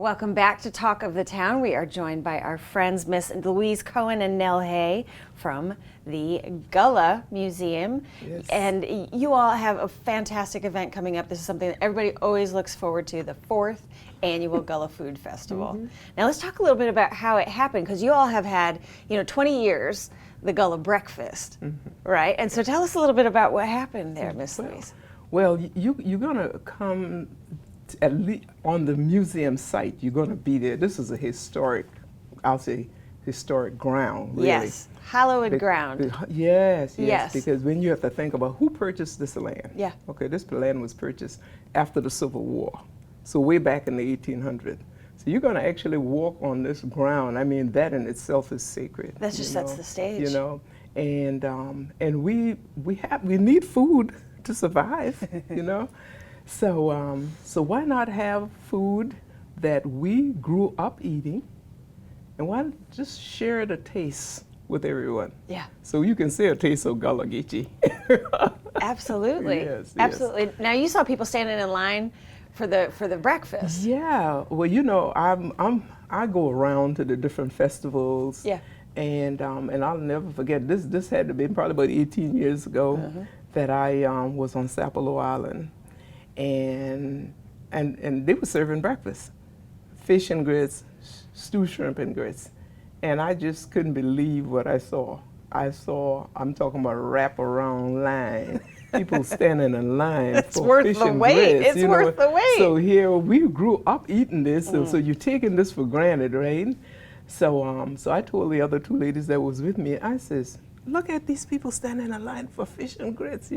Welcome back to Talk of the Town. We are joined by our friends, Miss Louise Cohen and Nell Hay from the Gullah Museum. Yes. And you all have a fantastic event coming up. This is something that everybody always looks forward to, the 4th Annual Gullah Food Festival. Now let's talk a little bit about how it happened, because you all have had, 20 years, the Gullah breakfast, right? And so tell us a little bit about what happened there, Miss Louise. Well, you're gonna come at least on the museum site. You're gonna be there. This is a historic, I'll say, historic ground, really. Yes, hallowed ground. Yes, because when you have to think about who purchased this land. Yeah. Okay, this land was purchased after the Civil War, so way back in the 1800s. So you're gonna actually walk on this ground. I mean, that in itself is sacred. That just sets the stage. And we need food to survive, So why not have food that we grew up eating, and why not just share the taste with everyone? Yeah. So you can say a taste of Gullah Geechee. Absolutely. Yes. Absolutely. Now you saw people standing in line for the breakfast. Yeah. Well, I go around to the different festivals. Yeah. And I'll never forget this. This had to be probably about 18 years ago that I was on Sapelo Island, and they were serving breakfast, fish and grits, stewed shrimp and grits, and I just couldn't believe what I saw. I'm talking about a wraparound line, people standing in line for fish and grits. It's worth the wait. So here we grew up eating this, so you're taking this for granted, right? So I told the other two ladies that was with me, I says, look at these people standing in line for fish and grits,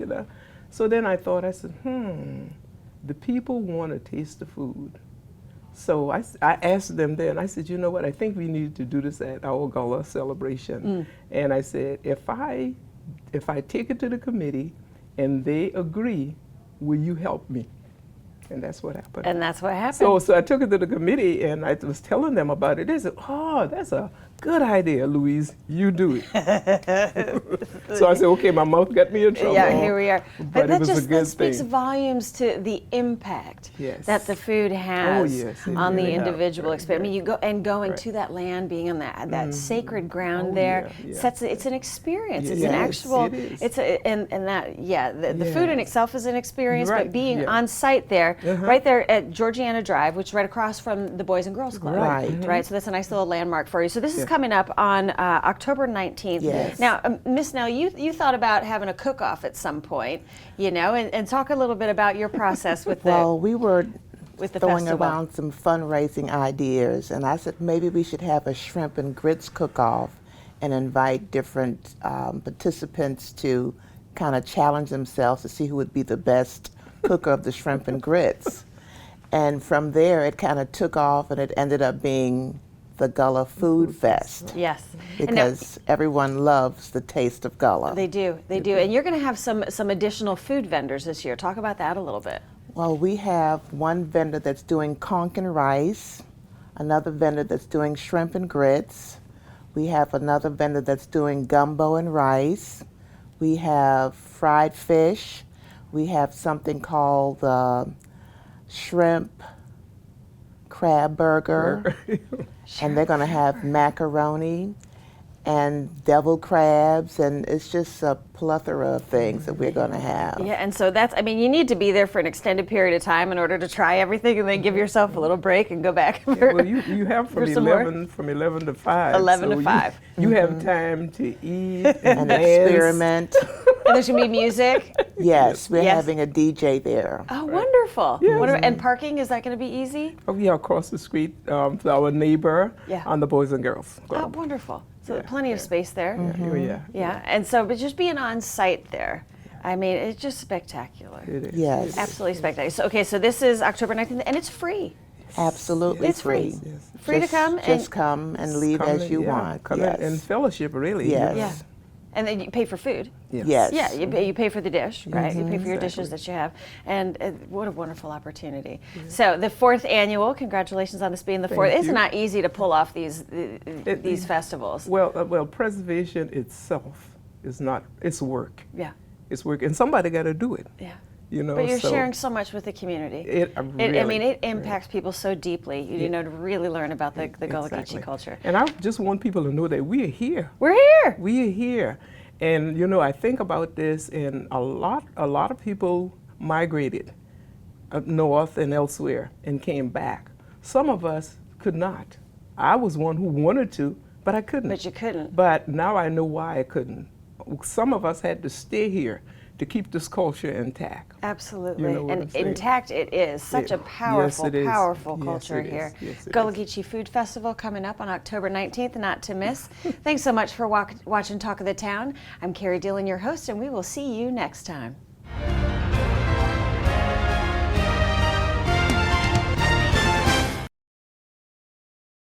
So then I said, the people want to taste the food. So I asked them then, I said, you know what, I think we need to do this at our Gullah celebration. And I said, if I take it to the committee and they agree, will you help me? And that's what happened. And that's what happened. So I took it to the committee and I was telling them about it. They said, oh, that's a good idea, Louise. You do it. So I said, okay, my mouth got me in trouble. Yeah, here we are. But it was a good that speaks thing. volumes to the impact that the food has on the individual experience. I mean, you go going to that land, being on that sacred ground there, it's an experience. It's an actual. It's the food in itself is an experience, but being on site there, right there at Georgiana Drive, which is right across from the Boys and Girls Club. Right. So that's a nice little landmark for you. So this is coming up on October 19th. Yes. Now, Miss Nell, you thought about having a cook-off at some point, and talk a little bit about your process with well, we were throwing festival. around some fundraising ideas, and I said maybe we should have a shrimp and grits cook-off and invite different participants to kind of challenge themselves to see who would be the best cooker of the shrimp and grits. And from there, it kind of took off, and it ended up being the Gullah Food Fest. Yes. Because everyone loves the taste of Gullah. They do. And you're going to have some additional food vendors this year. Talk about that a little bit. Well, we have one vendor that's doing conch and rice, another vendor that's doing shrimp and grits. We have another vendor that's doing gumbo and rice. We have fried fish. We have something called shrimp crab burger. And they're going to have macaroni and deviled crabs, and it's just a plethora of things that we're going to have. Yeah, and so you need to be there for an extended period of time in order to try everything, and then give yourself a little break and go back. Well, you have from 11 to 5. 11 to 5. You have time to eat and experiment. And there's going to be music? Yes, we're having a DJ there. Oh, wonderful. Yes. And parking, is that going to be easy? Oh, yeah, across the street to our neighbor on the Boys and Girls Club. Oh, wonderful. So plenty of space there. Yeah. And so, but just being on site there, I mean, it's just spectacular. It is. Yes. Absolutely spectacular. So this is October 19th, and it's free. Absolutely It's free. Yes. Free to come. Just come and leave as you want. Come in fellowship, really. Yes. Yeah. And then you pay for food. Yes. Yeah, you pay for the dish, right? You pay for your dishes that you have. And what a wonderful opportunity. So the 4th annual, congratulations on this being the 4th. It's not easy to pull off these festivals. Well, preservation itself is not, it's work. Yeah. It's work, and somebody got to do it. Yeah. you know. But you're so sharing so much with the community. Really, I mean, it impacts people so deeply, you know, to really learn about the Gullah exactly. Geechee culture. And I just want people to know that we are here. We're here. We are here. And, you know, I think about this, and a lot of people migrated up north and elsewhere and came back. Some of us could not. I was one who wanted to, but I couldn't. But you couldn't. But now I know why I couldn't. Some of us had to stay here to keep this culture intact. Absolutely. You know what I'm and saying? intact it is. Such a powerful, yes, it is. powerful Yes, culture it is. here. Yes, it Gullah is. Geechee Food Festival coming up on October 19th, not to miss. Thanks so much for watching Talk of the Town. I'm Carrie Dillon, your host, and we will see you next time.